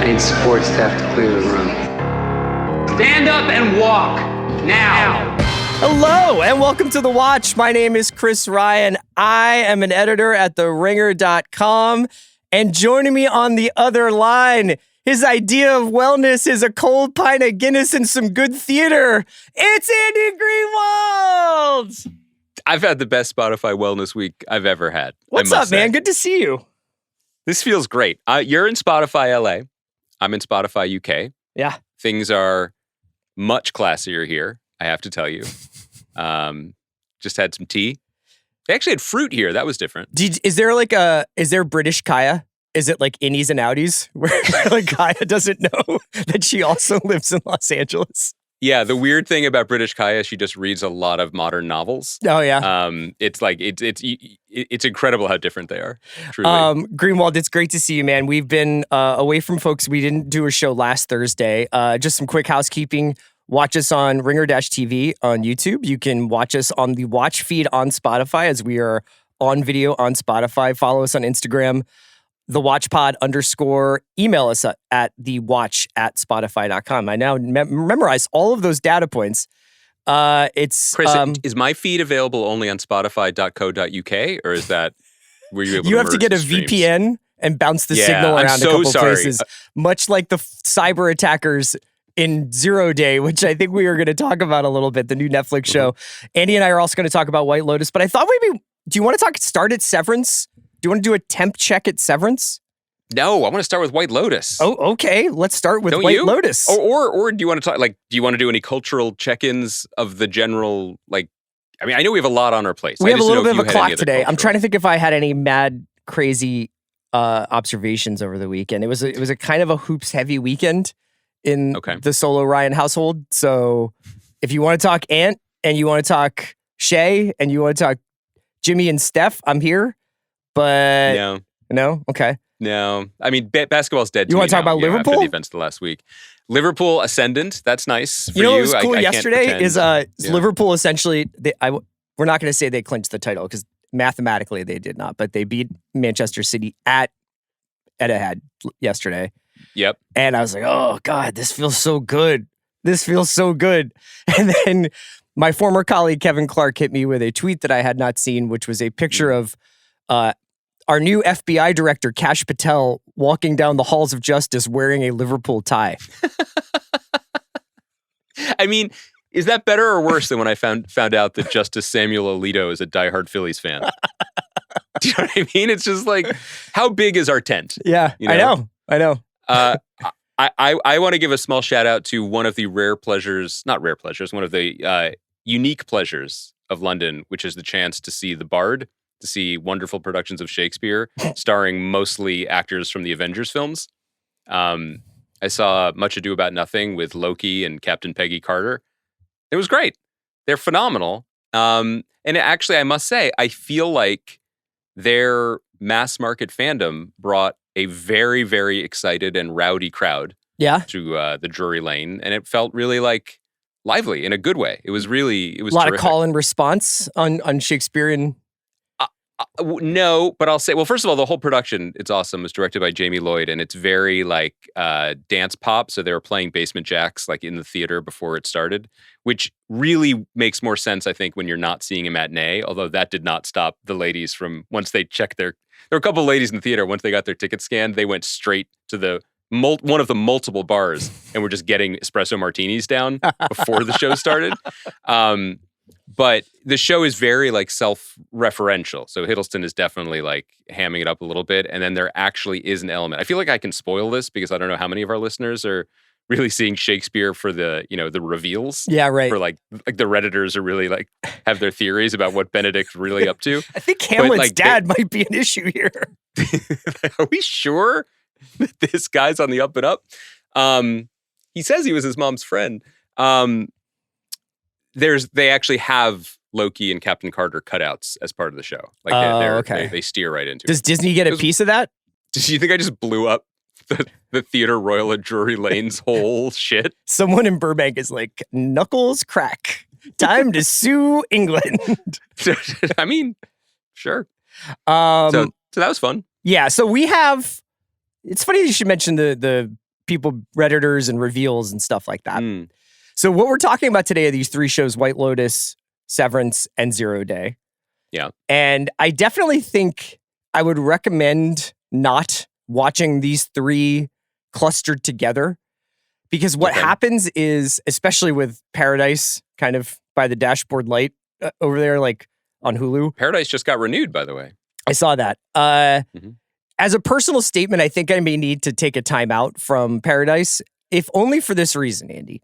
I need support staff to clear the room. Stand up and walk now. Hello and welcome to The Watch. My name is Chris Ryan. I am an editor at TheRinger.com, and joining me on the other line, his idea of wellness is a cold pint of Guinness and some good theater. It's Andy Greenwald. I've had the best Spotify wellness week I've ever had. What's up, man? Good to see you. This feels great. You're in Spotify LA. I'm in Spotify UK. Yeah. Things are much classier here, I have to tell you. Just had some tea. They actually had fruit here. That was different. Is there British Kaya? Is it like innies and outies where like Kaya doesn't know that she also lives in Los Angeles? Yeah, the weird thing about British Kaya, she just reads a lot of modern novels. Oh yeah. It's like it's incredible how different they are. Truly. Greenwald, it's great to see you, man. We've been away from folks. We didn't do a show last Thursday. Just some quick housekeeping. Watch us on Ringer-TV on YouTube. You can watch us on the Watch feed on Spotify as we are on video on Spotify. Follow us on Instagram, thewatchpod_. Email us at thewatch@spotify.com. I now memorize all of those data points. It's Chris, is my feed available only on spotify.co.uk, or is that were you able you to have to get a streams? VPN and bounce the signal around a couple places, much like the cyber attackers in 0 Day, which I think we are going to talk about a little bit, the new Netflix show. Andy and I are also going to talk about White Lotus, but I thought maybe, do you want to start at Severance? Do you want to do a temp check at Severance? No, I want to start with White Lotus. Oh, okay. Let's start with White Lotus. Or do you want to talk, do you want to do any cultural check-ins of the general, I know we have a lot on our plate. We have a little bit of a clock today. I'm trying to think if I had any mad, crazy observations over the weekend. It was a kind of a hoops-heavy weekend in the solo Ryan household. So if you want to talk Ant and you want to talk Shay and you want to talk Jimmy and Steph, I'm here. But no? Okay. No. I mean, basketball's dead. You want to talk about Liverpool? After the events of the last week. Liverpool ascendant. That's nice for you. You know what was cool yesterday is yeah. Liverpool essentially, we're not going to say they clinched the title because mathematically they did not, but they beat Manchester City at Etihad yesterday. Yep. And I was like, oh, God, this feels so good. This feels so good. And then my former colleague, Kevin Clark, hit me with a tweet that I had not seen, which was a picture of our new FBI director, Kash Patel, walking down the halls of justice wearing a Liverpool tie. I mean, is that better or worse than when I found out that Justice Samuel Alito is a diehard Phillies fan? Do you know what I mean? It's just like, how big is our tent? Yeah, you know? I know. I want to give a small shout out to one of the one of the unique pleasures of London, which is the chance to see The Bard, to see wonderful productions of Shakespeare starring mostly actors from the Avengers films. I saw Much Ado About Nothing with Loki and Captain Peggy Carter. It was great. They're phenomenal. And actually, I must say, I feel like their mass market fandom brought a very, very excited and rowdy crowd to the Drury Lane. And it felt really lively in a good way. It was a lot terrific. of call and response on Shakespearean. No, but I'll say, well, first of all, the whole production, it's awesome. It was directed by Jamie Lloyd, and it's very dance pop. So they were playing Basement Jacks in the theater before it started, which really makes more sense, I think, when you're not seeing a matinee, although that did not stop the ladies from, once they checked there were a couple of ladies in the theater, once they got their ticket scanned, they went straight to one of the multiple bars and were just getting espresso martinis down before the show started. But the show is very self-referential. So Hiddleston is definitely hamming it up a little bit. And then there actually is an element. I feel like I can spoil this because I don't know how many of our listeners are really seeing Shakespeare for the reveals. Yeah, right. For the Redditors are really have their theories about what Benedict's really up to. I think Hamlet's dad might be an issue here. Are we sure that this guy's on the up and up? He says he was his mom's friend. They actually have Loki and Captain Carter cutouts as part of the show. They steer right into it. Does Disney get a piece of that? Do you think I just blew up the Theater Royal at Drury Lane's whole shit? Someone in Burbank is like, knuckles crack. Time to sue England. I mean, sure. So that was fun. Yeah, so we have, it's funny you should mention the Redditors and reveals and stuff like that. Mm. So what we're talking about today are these 3 shows: White Lotus, Severance, and 0 Day. Yeah. And I definitely think I would recommend not watching these 3 clustered together, because what happens is, especially with Paradise kind of by the dashboard light over there, like on Hulu. Paradise just got renewed, by the way. I saw that. As a personal statement, I think I may need to take a time out from Paradise, if only for this reason, Andy.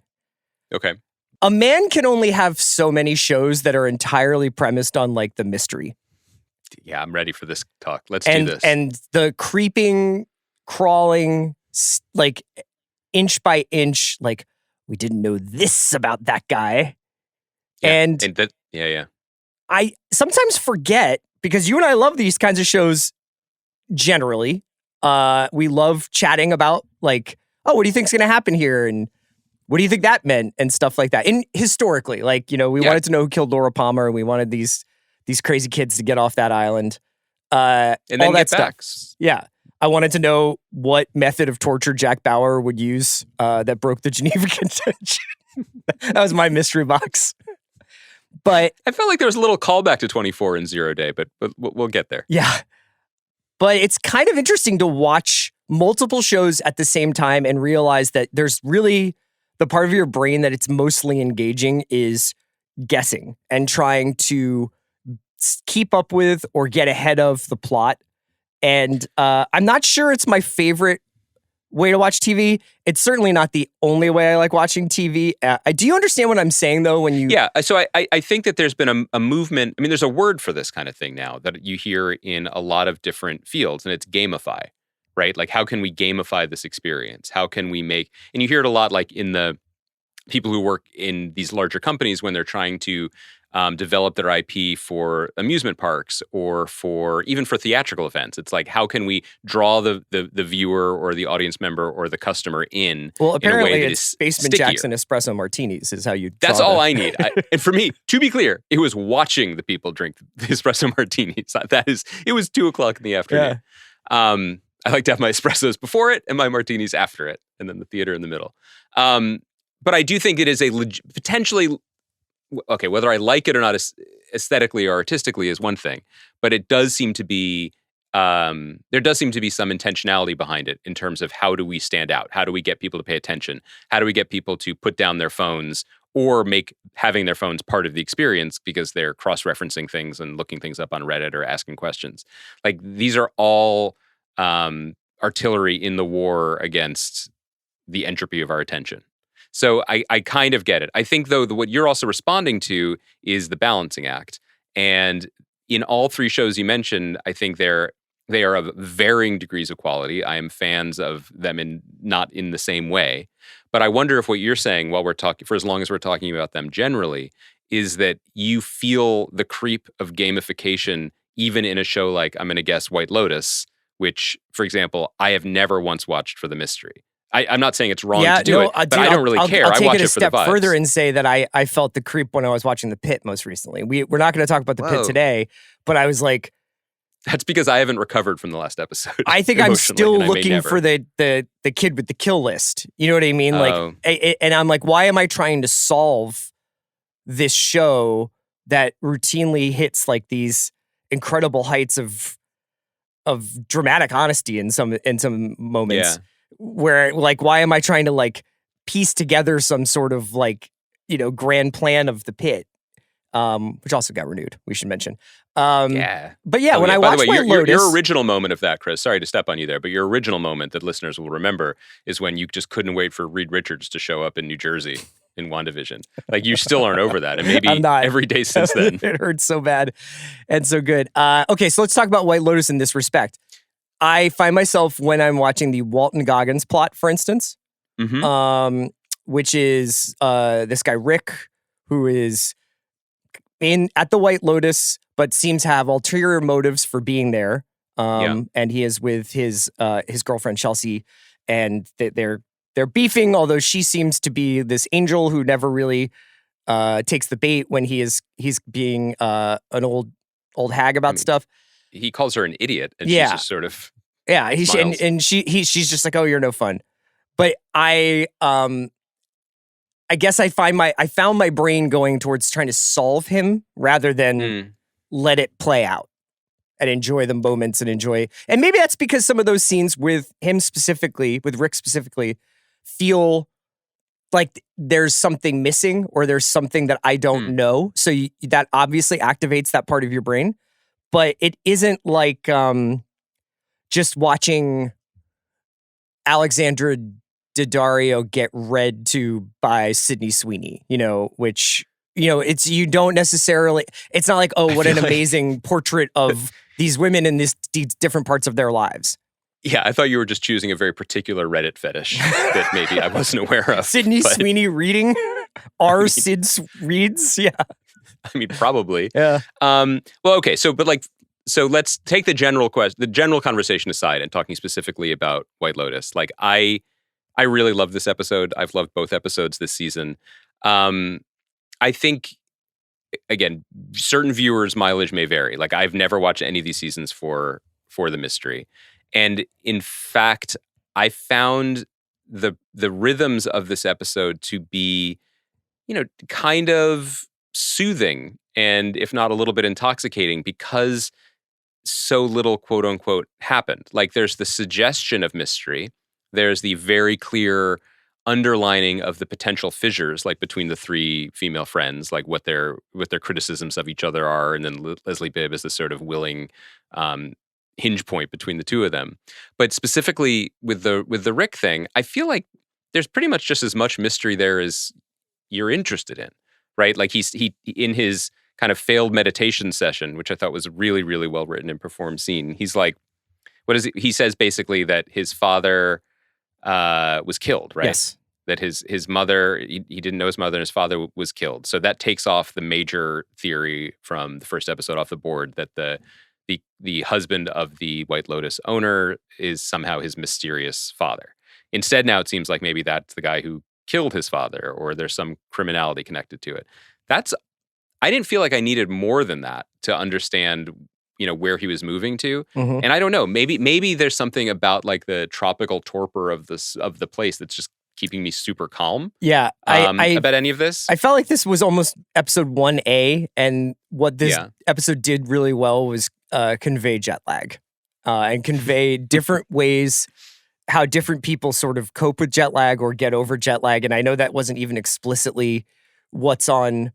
Okay. A man can only have so many shows that are entirely premised on like the mystery. Yeah, I'm ready for this talk. Let's do this. And the creeping, crawling, like inch by inch, like we didn't know this about that guy. Yeah. And that, yeah. I sometimes forget, because you and I love these kinds of shows generally. We love chatting about like, oh, what do you think's going to happen here? And what do you think that meant? And stuff like that. And historically, like, we wanted to know who killed Laura Palmer. And we wanted these crazy kids to get off that island. And then all that get back. stuff. Yeah. I wanted to know what method of torture Jack Bauer would use that broke the Geneva Convention. That was my mystery box. But I felt like there was a little callback to 24 in 0 Day, but we'll get there. Yeah. But it's kind of interesting to watch multiple shows at the same time and realize that there's really the part of your brain that it's mostly engaging is guessing and trying to keep up with or get ahead of the plot. And I'm not sure it's my favorite way to watch TV. It's certainly not the only way I like watching TV. Do you understand what I'm saying, though, when you... Yeah, so I think that there's been a movement. I mean, there's a word for this kind of thing now that you hear in a lot of different fields, and it's gamify, right? Like, how can we gamify this experience? How can we make... And you hear it a lot, like, in the people who work in these larger companies when they're trying to develop their IP for amusement parks or even for theatrical events. It's like, how can we draw the viewer or the audience member or the customer in? Well, apparently in a way that it's is Basement stickier. Jackson espresso martinis is how you. That's all I need. And for me, to be clear, it was watching the people drink the espresso martinis. It was 2:00 in the afternoon. Yeah. I like to have my espressos before it and my martinis after it, and then the theater in the middle. But I do think it is potentially. Okay, whether I like it or not aesthetically or artistically is one thing, but it does seem to be, there does seem to be some intentionality behind it in terms of how do we stand out? How do we get people to pay attention? How do we get people to put down their phones or make having their phones part of the experience because they're cross-referencing things and looking things up on Reddit or asking questions? Like, these are all artillery in the war against the entropy of our attention. So I kind of get it. I think, though, what you're also responding to is the balancing act. And in all 3 shows you mentioned, I think they are of varying degrees of quality. I am fans of them not in the same way. But I wonder if what you're saying while we're talking, for as long as we're talking about them generally, is that you feel the creep of gamification even in a show like, I'm going to guess, White Lotus, which, for example, I have never once watched for the mystery. I'm not saying it's wrong to do it, but I don't really care. I'll take I watch it a it for the step vibes. further and say that I felt the creep when I was watching The Pit most recently. We're not going to talk about The Pit today, but I was like... That's because I haven't recovered from the last episode. I think I'm still looking for the kid with the kill list. You know what I mean? Like, and I'm like, why am I trying to solve this show that routinely hits like these incredible heights of dramatic honesty in some moments? Yeah. Where, like, why am I trying to, like, piece together some sort of, like, grand plan of The Pit, which also got renewed, we should mention. Yeah. But yeah, when I watched White Lotus... Your original moment of that, Chris, sorry to step on you there, but your original moment that listeners will remember is when you just couldn't wait for Reed Richards to show up in New Jersey in WandaVision. Like, you still aren't over that, and maybe every day since then. It hurts so bad and so good. Okay, so let's talk about White Lotus in this respect. I find myself, when I'm watching the Walton Goggins plot, for instance, which is this guy Rick, who is at the White Lotus, but seems to have ulterior motives for being there. And he is with his girlfriend Chelsea, and they're beefing. Although she seems to be this angel who never really takes the bait when he's being an old hag about stuff. He calls her an idiot, and she's just sort of she's just like, oh, you're no fun. But I guess I found my brain going towards trying to solve him rather than let it play out and enjoy the moments and maybe that's because some of those scenes with him specifically, with Rick specifically, feel like there's something missing or there's something that I don't know. So that obviously activates that part of your brain, but it isn't like just watching Alexandra Daddario get read to by Sydney Sweeney, which, you don't necessarily, it's not like, oh, what an amazing portrait of these women in these different parts of their lives. Yeah, I thought you were just choosing a very particular Reddit fetish that maybe I wasn't aware of. Sydney Sweeney reading Sid reads. Yeah. I mean, probably. Yeah. Well, okay. So let's take the general conversation aside and talking specifically about White Lotus. Like, I really love this episode. I've loved both episodes this season. I think, again, certain viewers' mileage may vary. Like, I've never watched any of these seasons for the mystery. And in fact, I found the rhythms of this episode to be, kind of soothing and, if not a little bit intoxicating, because so little quote unquote happened. Like, there's the suggestion of mystery. There's the very clear underlining of the potential fissures, like between the three female friends, like what their criticisms of each other are, and then Leslie Bibb is the sort of willing hinge point between the two of them. But specifically with the Rick thing, I feel like there's pretty much just as much mystery there as you're interested in, right? Like he in his kind of failed meditation session, which I thought was a really, really well written and performed scene. He's like, what is it? He says basically that his father was killed, right? Yes. That his mother, he didn't know his mother, and his father was killed. So that takes off the major theory from the first episode off the board, that the husband of the White Lotus owner is somehow his mysterious father. Instead, now it seems like maybe that's the guy who killed his father, or there's some criminality connected to it. I didn't feel like I needed more than that to understand, where he was moving to. Mm-hmm. And I don't know, maybe there's something about like the tropical torpor of the place that's just keeping me super calm. Yeah. About any of this. I felt like this was almost episode 1A, and what this episode did really well was convey jet lag and convey different ways how different people sort of cope with jet lag or get over jet lag. And I know that wasn't even explicitly what's on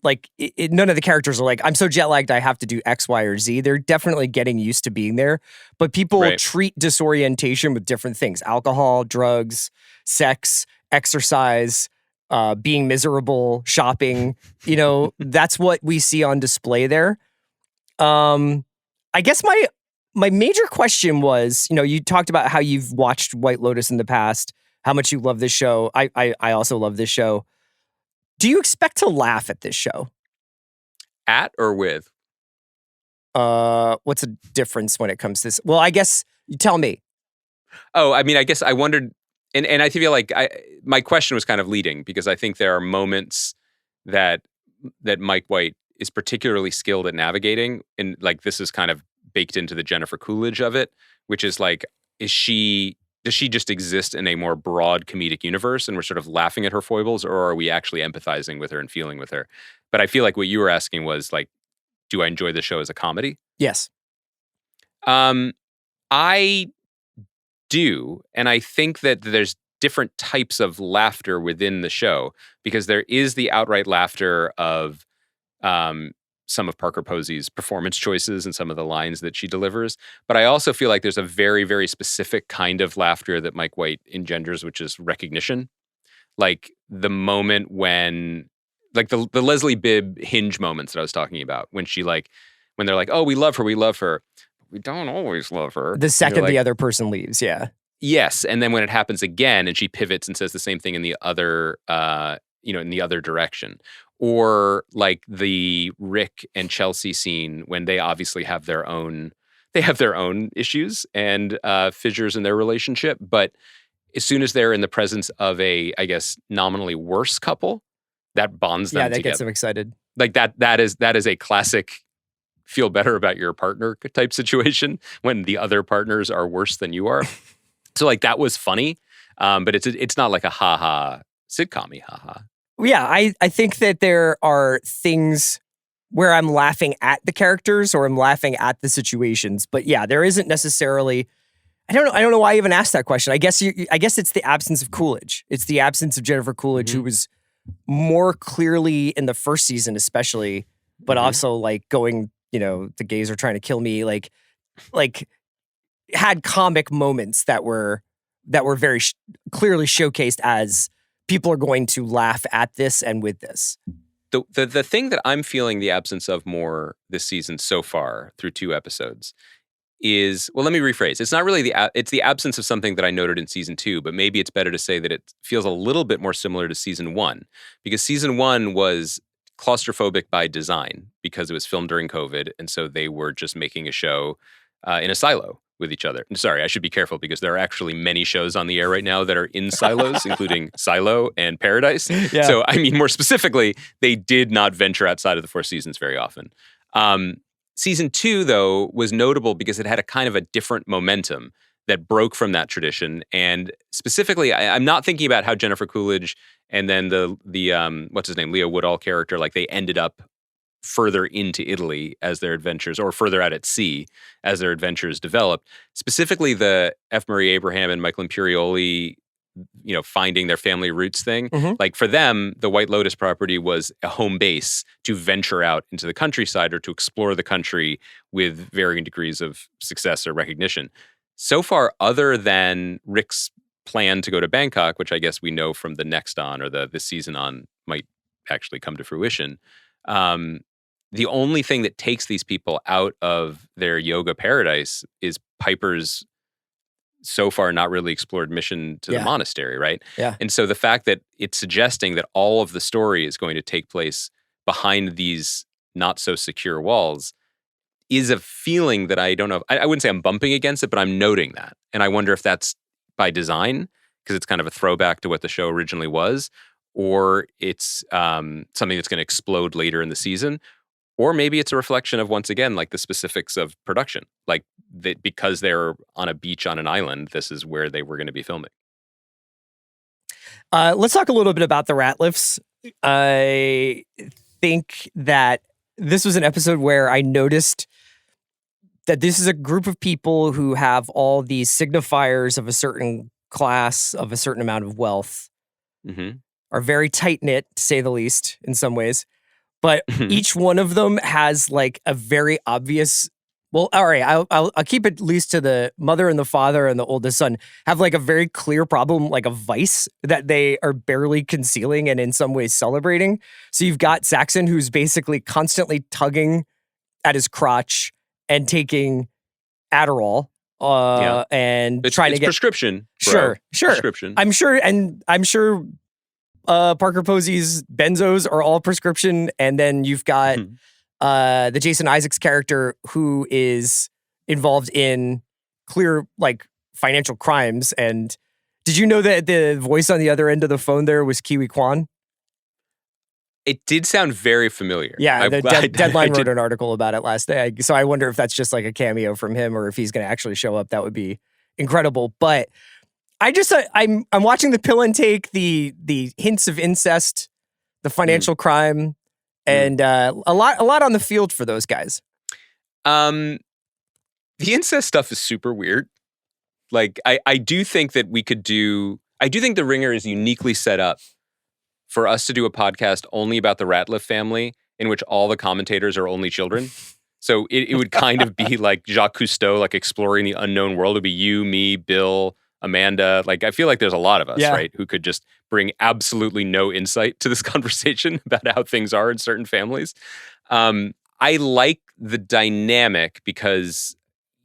like none of the characters are like, I'm so jet lagged I have to do X, Y, or Z. They're definitely getting used to being there, but people treat disorientation with different things: alcohol, drugs, sex, exercise, being miserable, shopping. That's what we see on display there. I guess my major question was, you talked about how you've watched White Lotus in the past, how much you love this show. I also love this show. Do you expect to laugh at this show? At or with? What's the difference when it comes to this? Well, I guess you tell me. Oh, I mean, I guess I wondered, and I feel like my question was kind of leading, because I think there are moments that Mike White is particularly skilled at navigating, and like this is kind of baked into the Jennifer Coolidge of it, which is like, does she just exist in a more broad comedic universe and we're sort of laughing at her foibles, or are we actually empathizing with her and feeling with her? But I feel like what you were asking was like, do I enjoy the show as a comedy? Yes. I do. And I think that there's different types of laughter within the show, because there is the outright laughter of some of Parker Posey's performance choices and some of the lines that she delivers. But I also feel like there's a very, very specific kind of laughter that Mike White engenders, which is recognition. Like the moment when, like the Leslie Bibb hinge moments that I was talking about, when they're like, oh, we love her. We don't always love her. The second the other person leaves, yeah. Yes, and then when it happens again and she pivots and says the same thing in the other, in the other direction. Or like the Rick and Chelsea scene when they obviously have their own issues and fissures in their relationship. But as soon as they're in the presence of a, I guess, nominally worse couple, that bonds them together. Yeah, that gets them excited. Like that is a classic feel better about your partner type situation when the other partners are worse than you are. So like that was funny. But it's not like a ha-ha sitcom-y ha-ha. Yeah, I think that there are things where I'm laughing at the characters or I'm laughing at the situations. But yeah, there isn't necessarily. I don't know why I even asked that question. I guess it's the absence of Coolidge. It's the absence of Jennifer Coolidge, who was more clearly in the first season, especially, but also like going, the gays are trying to kill me. Like had comic moments that were very clearly showcased as people are going to laugh at this and with this. The thing that I'm feeling the absence of more this season so far through 2 episodes is, well, let me rephrase. It's not really it's the absence of something that I noted in season 2, but maybe it's better to say that it feels a little bit more similar to season 1, because season 1 was claustrophobic by design because it was filmed during COVID, and so they were just making a show in a silo with each other. And sorry, I should be careful because there are actually many shows on the air right now that are in silos, including Silo and Paradise. Yeah. So, I mean, more specifically, they did not venture outside of the 4 seasons very often. Season 2, though, was notable because it had a kind of a different momentum that broke from that tradition. And specifically, I'm not thinking about how Jennifer Coolidge and then the what's his name, Leo Woodall character, like they ended up further into Italy as their adventures, or further out at sea as their adventures developed. Specifically, the F. Murray Abraham and Michael Imperioli, finding their family roots thing. Like for them, the White Lotus property was a home base to venture out into the countryside or to explore the country with varying degrees of success or recognition. So far, other than Rick's plan to go to Bangkok, which I guess we know from the next on or this season on might actually come to fruition, the only thing that takes these people out of their yoga paradise is Piper's so far not really explored mission to the monastery, right? Yeah. And so the fact that it's suggesting that all of the story is going to take place behind these not so secure walls is a feeling that I don't know. I wouldn't say I'm bumping against it, but I'm noting that. And I wonder if that's by design, because it's kind of a throwback to what the show originally was, or it's something that's going to explode later in the season. Or maybe it's a reflection of, once again, like the specifics of production. Like because they're on a beach on an island, this is where they were going to be filming. Let's talk a little bit about the Ratliffs. I think that this was an episode where I noticed that this is a group of people who have all these signifiers of a certain class, of a certain amount of wealth, are very tight-knit, to say the least, in some ways. But each one of them has like a very obvious. Well, all right, I'll keep it at least to the mother and the father and the oldest son have like a very clear problem, like a vice that they are barely concealing and in some ways celebrating. So you've got Saxon, who's basically constantly tugging at his crotch and taking Adderall and trying to get prescription. Sure. Prescription. I'm sure. Parker Posey's benzos are all prescription, and then you've got the Jason Isaacs character who is involved in clear like financial crimes. And did you know that the voice on the other end of the phone there was Kiwi Kwan? It did sound very familiar. Yeah, Deadline wrote an article about it last day. So I wonder if that's just like a cameo from him or if he's going to actually show up. That would be incredible. But I'm watching the pill intake, the hints of incest, the financial crime, and a lot on the field for those guys. The incest stuff is super weird. Like I do think that I do think The Ringer is uniquely set up for us to do a podcast only about the Ratliff family, in which all the commentators are only children. So it would kind of be like Jacques Cousteau, like exploring the unknown world. It'd be you, me, Bill, Amanda. Like, I feel like there's a lot of us, right, who could just bring absolutely no insight to this conversation about how things are in certain families. I like the dynamic because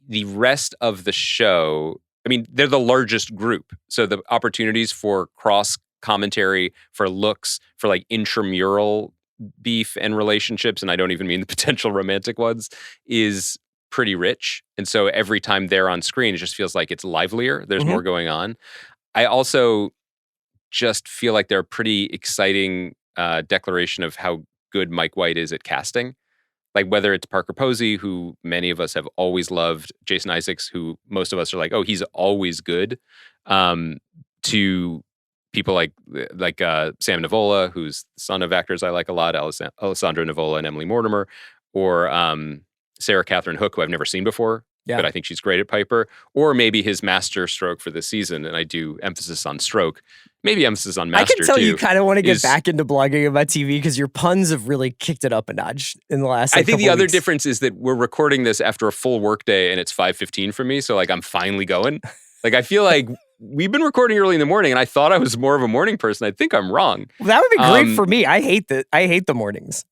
the rest of the show, I mean, they're the largest group. So the opportunities for cross commentary, for looks, for like intramural beef and relationships, and I don't even mean the potential romantic ones, is pretty rich. And so every time they're on screen, it just feels like it's livelier. There's more going on. I also just feel like they're a pretty exciting declaration of how good Mike White is at casting. Like whether it's Parker Posey, who many of us have always loved, Jason Isaacs, who most of us are like, oh, he's always good. To to people like Sam Nivola, who's the son of actors I like a lot, Alessandro Nivola and Emily Mortimer, or Sarah Catherine Hook, who I've never seen before, but I think she's great at Piper, or maybe his master stroke for this season, and I do emphasis on stroke, maybe emphasis on master too. I can tell you kind of want to get back into blogging about TV because your puns have really kicked it up a notch in the last I think the other weeks. difference is that we're recording this after a full work day and it's 5:15 for me, so like I'm finally going. Like I feel like we've been recording early in the morning and I thought I was more of a morning person. I think I'm wrong. Well, that would be great for me. I hate the mornings.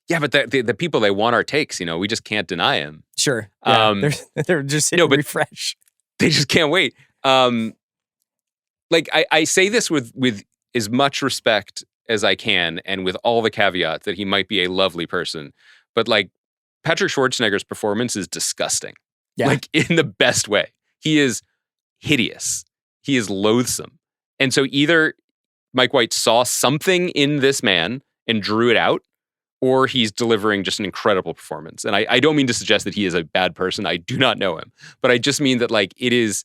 Yeah, but the people, they want our takes, we just can't deny them. Sure. Yeah, they're just hitting refresh. They just can't wait. Like I say this with as much respect as I can and with all the caveats that he might be a lovely person. But like Patrick Schwarzenegger's performance is disgusting. Yeah. Like in the best way. He is hideous. He is loathsome. And so either Mike White saw something in this man and drew it out, or he's delivering just an incredible performance. And I don't mean to suggest that he is a bad person. I do not know him. But I just mean that like it is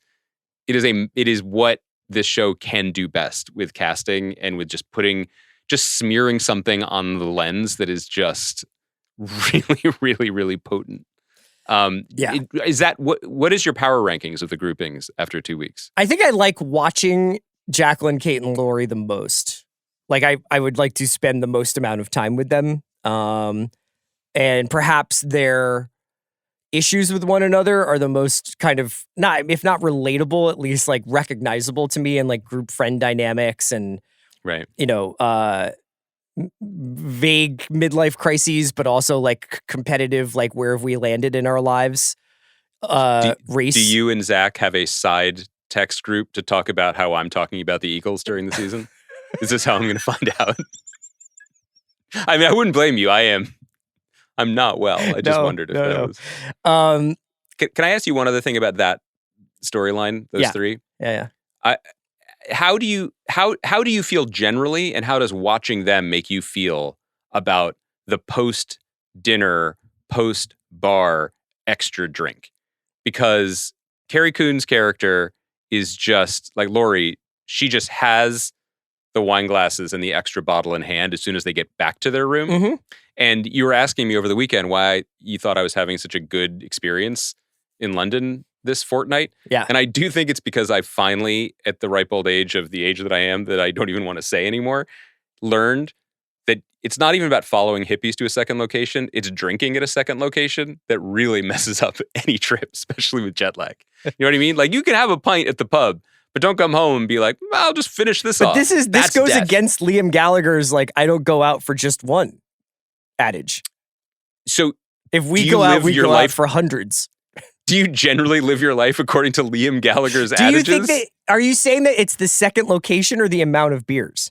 what this show can do best with casting and with just smearing something on the lens that is just really, really, really potent. Is that what is your power rankings of the groupings after 2 weeks? I think I like watching Jacqueline, Kate, and Lori the most. Like I would like to spend the most amount of time with them. And perhaps their issues with one another are the most kind of if not relatable, at least like recognizable to me, and like group friend dynamics and right. Vague midlife crises, but also like competitive, like where have we landed in our lives? Race. Do you and Zach have a side text group to talk about how I'm talking about the Eagles during the season? Is this how I'm going to find out? I mean, I wouldn't blame you. I'm not well. I just wondered if that was. Can I ask you one other thing about that storyline? Those three. Yeah. How do you feel generally, and how does watching them make you feel about the post-dinner, post-bar extra drink? Because Carrie Coon's character is just like Lori. She just has the wine glasses and the extra bottle in hand as soon as they get back to their room. Mm-hmm. And you were asking me over the weekend why you thought I was having such a good experience in London this fortnight. Yeah. And I do think it's because I finally, at the ripe old age of the age that I am, that I don't even want to say anymore, learned that it's not even about following hippies to a second location. It's drinking at a second location that really messes up any trip, especially with jet lag. You know what I mean? Like you can have a pint at the pub, but don't come home and be like, I'll just finish this off. But this goes against Liam Gallagher's like, I don't go out for just one adage. So if we go out, we go out for hundreds. Do you generally live your life according to Liam Gallagher's adages? Do you think are you saying that it's the second location or the amount of beers?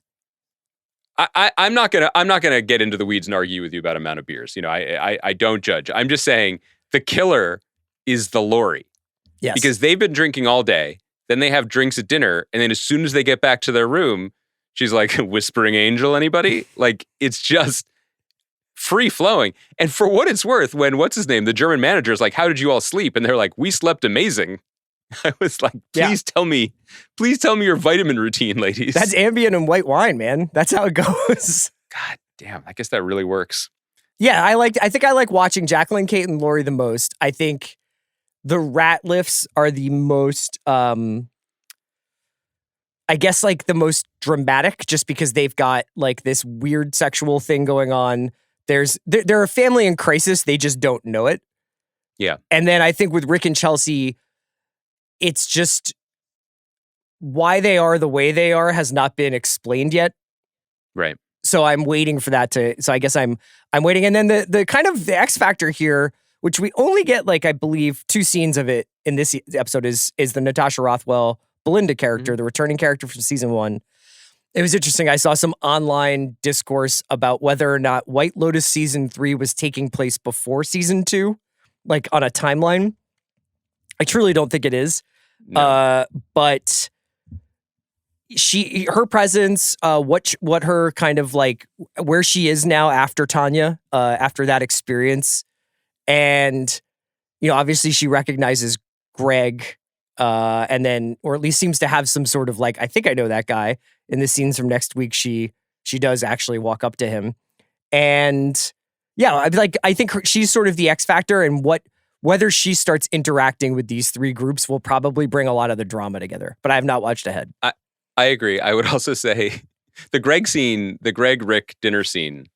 I'm not gonna get into the weeds and argue with you about amount of beers. I don't judge. I'm just saying the killer is the Lori. Yes. Because they've been drinking all day. Then they have drinks at dinner, and then as soon as they get back to their room, she's like, whispering angel, anybody? Like, it's just free flowing. And for what it's worth, when, what's his name, the German manager is like, how did you all sleep? And they're like, we slept amazing. I was like, please tell me your vitamin routine, ladies. That's Ambien and white wine, man. That's how it goes. God damn, I guess that really works. Yeah, I think I like watching Jacqueline, Kate, and Lori the most. I think the Ratliffs are the most, I guess, like the most dramatic, just because they've got like this weird sexual thing going on. They're a family in crisis. They just don't know it. Yeah. And then I think with Rick and Chelsea, it's just why they are the way they are has not been explained yet. Right. So I'm waiting for that so I guess I'm waiting. And then the kind of the X factor here, which we only get like, I believe 2 scenes of it in this episode is the Natasha Rothwell Belinda character, the returning character from season 1. It was interesting. I saw some online discourse about whether or not White Lotus season 3 was taking place before season 2, like on a timeline. I truly don't think it is. No. But her presence, what her kind of like, where she is now after Tanya, after that experience. And, obviously she recognizes Greg and then, or at least seems to have some sort of like, I think I know that guy. In the scenes from next week, she does actually walk up to him, and yeah, I think she's sort of the X factor, and whether she starts interacting with these three groups will probably bring a lot of the drama together. But I have not watched ahead. I agree. I would also say the Greg Rick dinner scene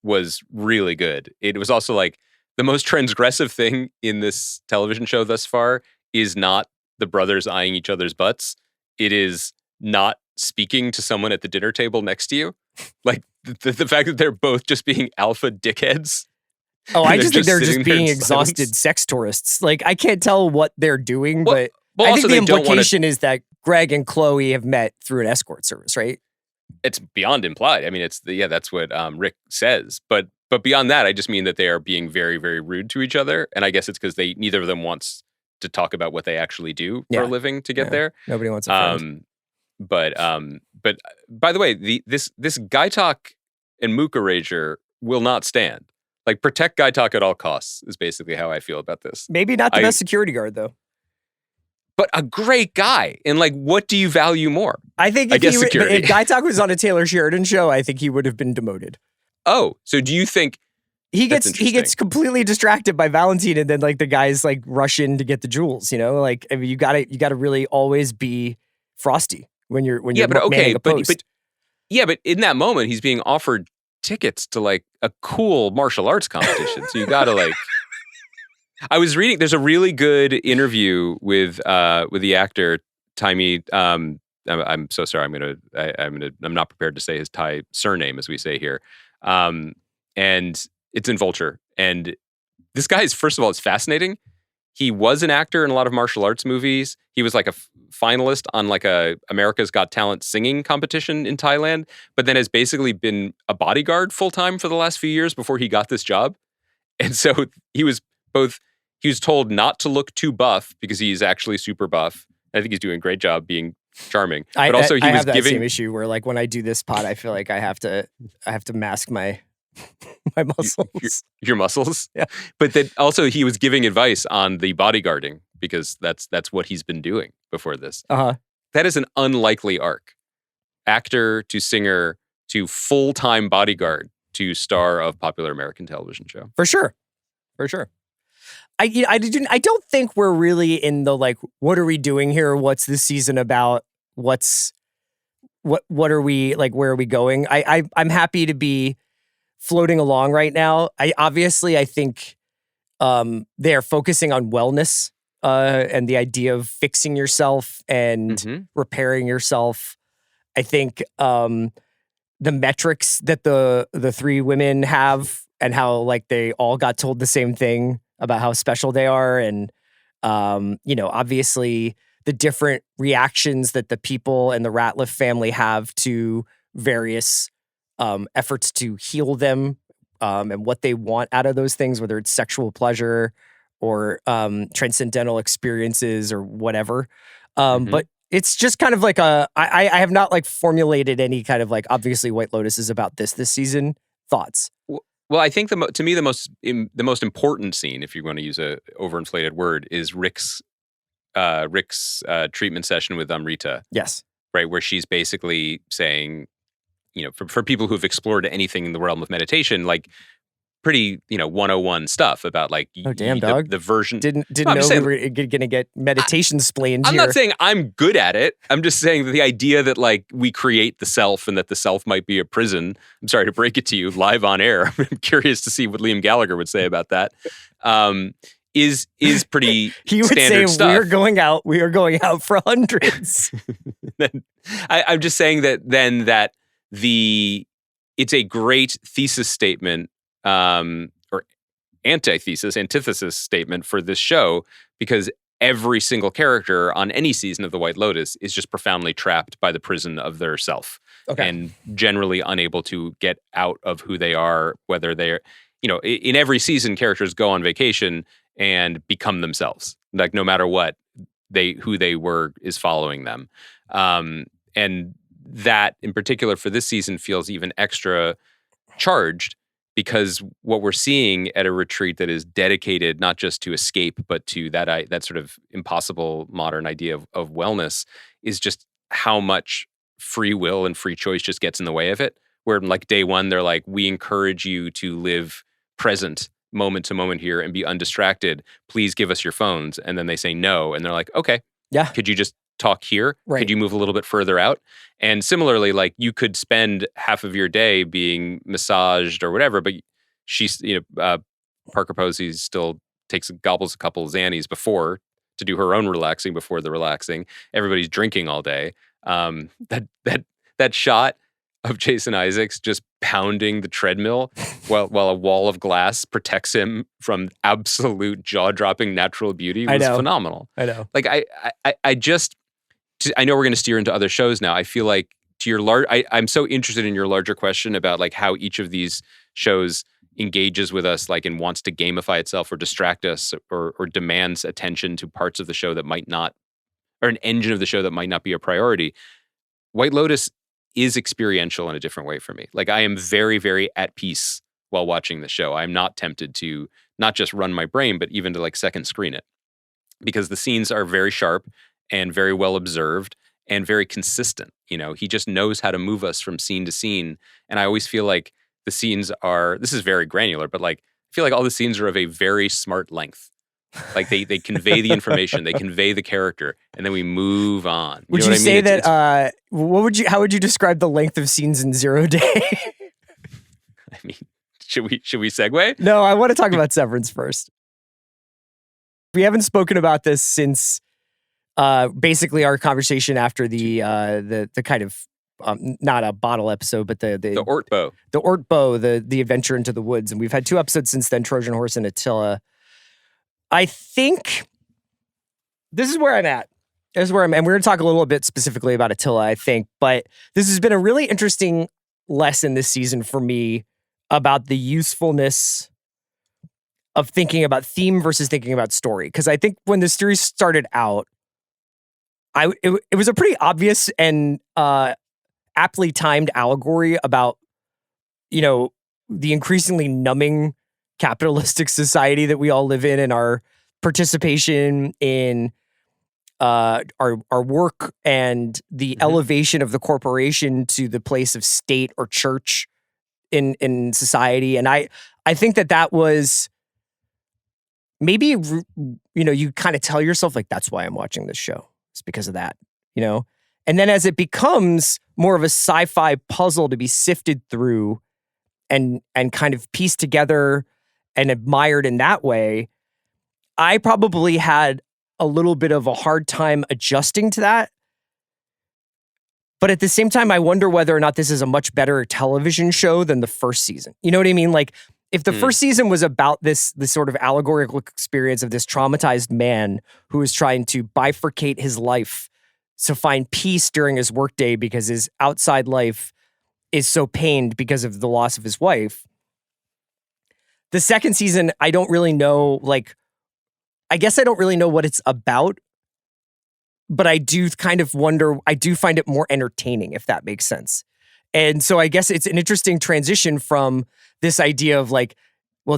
was really good. It was also like the most transgressive thing in this television show thus far is not the brothers eyeing each other's butts. It is not speaking to someone at the dinner table next to you. Like the fact that they're both just being alpha dickheads. Oh, I just think they're just being exhausted sex tourists. Like, I can't tell what they're doing, but I think the implication is that Greg and Chloe have met through an escort service, right? It's beyond implied. I mean, that's what Rick says. But beyond that, I just mean that they are being very, very rude to each other. And I guess it's because neither of them wants to talk about what they actually do for a living to get there. Nobody wants a friend. But by the way, this guy talk and Mooka Rager will not stand. Like, protect guy talk at all costs is basically how I feel about this. Maybe not the best security guard, though. But a great guy. And like, what do you value more? I think if Guy Talk was on a Taylor Sheridan show, I think he would have been demoted. Oh, so do you think he gets completely distracted by Valentine, and then like the guys like rush in to get the jewels? You know, like, I mean, you gotta really always be frosty when you're manning a post. But in that moment, he's being offered tickets to like a cool martial arts competition. So you gotta like. I was reading. There's a really good interview with the actor Taimi. I'm so sorry. I'm not prepared to say his Thai surname, as we say here. And it's in Vulture. And this guy is, first of all, it's fascinating. He was an actor in a lot of martial arts movies. He was like a finalist on like a America's Got Talent singing competition in Thailand, but then has basically been a bodyguard full time for the last few years before he got this job. And so he was told not to look too buff because he's actually super buff. I think he's doing a great job being charming. But also he was giving same issue where like when I do this pod, I feel like I have to mask my muscles. Your muscles? Yeah. But then also he was giving advice on the bodyguarding because that's what he's been doing before this. Uh-huh. That is an unlikely arc. Actor to singer to full-time bodyguard to star of popular American television show. For sure. I don't think we're really in the like, what are we doing here? What's this season about? What are we like? Where are we going? I'm happy to be floating along right now. I think they're focusing on wellness and the idea of fixing yourself and repairing yourself. I think the metrics that the three women have and how like they all got told the same thing about how special they are. And, obviously the different reactions that the people and the Ratliff family have to various efforts to heal them and what they want out of those things, whether it's sexual pleasure or transcendental experiences or whatever. But it's just kind of like I have not like formulated any kind of like, obviously White Lotus is about this season. Thoughts? Well, I think to me the most important scene, if you want to use a overinflated word, is Rick's treatment session with Amrita. Yes, right, where she's basically saying, for people who've explored anything in the realm of meditation, like pretty 101 stuff about like dog, the version. Didn't know we were gonna get meditation splained. I'm not saying I'm good at it. I'm just saying that the idea that like we create the self and that the self might be a prison. I'm sorry to break it to you live on air. I'm curious to see what Liam Gallagher would say about that. Is pretty he would standard say stuff. We are going out for hundreds. I'm just saying that it's a great thesis statement. Or antithesis statement for this show, because every single character on any season of The White Lotus is just profoundly trapped by the prison of their self and generally unable to get out of who they are, whether they're, in every season, characters go on vacation and become themselves. Like no matter what, who they were is following them. And that in particular for this season feels even extra charged because what we're seeing at a retreat that is dedicated not just to escape, but to that sort of impossible modern idea of wellness is just how much free will and free choice just gets in the way of it. Where like day one, they're like, we encourage you to live present moment to moment here and be undistracted. Please give us your phones. And then they say no. And they're like, okay, yeah. Could you just talk here? Right. Could you move a little bit further out? And similarly, like you could spend half of your day being massaged or whatever, but she's, Parker Posey still gobbles a couple of Xannies before to do her own relaxing before the relaxing. Everybody's drinking all day. That shot of Jason Isaacs just pounding the treadmill while a wall of glass protects him from absolute jaw-dropping natural beauty was phenomenal. I know. Like I know we're going to steer into other shows now. I feel like I'm so interested in your larger question about like how each of these shows engages with us, like and wants to gamify itself or distract us or demands attention to parts of the show that might not, or an engine of the show that might not be a priority. White Lotus is experiential in a different way for me. Like I am very, very at peace while watching the show. I'm not tempted to not just run my brain, but even to like second screen it because the scenes are very sharp and very well observed and very consistent. He just knows how to move us from scene to scene. And I always feel like the scenes this is very granular, but like, I feel like all the scenes are of a very smart length. Like they convey the information, they convey the character, and then we move on. Would you say that? How would you describe the length of scenes in 0 Day? I mean, should we segue? No, I want to talk about Severance first. We haven't spoken about this since basically our conversation after the kind of not a bottle episode, but the Ortbo, the adventure into the woods, and we've had 2 episodes since then, Trojan Horse and Attila. I think this is where I'm at. This is where I'm, and we're going to talk a little bit specifically about Attila, I think, but this has been a really interesting lesson this season for me about the usefulness of thinking about theme versus thinking about story. Because I think when the series started out, it was a pretty obvious and aptly timed allegory about, the increasingly numbing capitalistic society that we all live in and our participation in our work and the elevation of the corporation to the place of state or church in society. And I think that was maybe, you kind of tell yourself like, that's why I'm watching this show. It's because of that, And then as it becomes more of a sci-fi puzzle to be sifted through and kind of pieced together and admired in that way, I probably had a little bit of a hard time adjusting to that. But at the same time, I wonder whether or not this is a much better television show than the first season. You know what I mean? Like, if the first season was about this sort of allegorical experience of this traumatized man who is trying to bifurcate his life to find peace during his workday because his outside life is so pained because of the loss of his wife, the second season, I don't really know, I guess I don't really know what it's about, but I do kind of wonder, I do find it more entertaining, if that makes sense. And so I guess it's an interesting transition from this idea of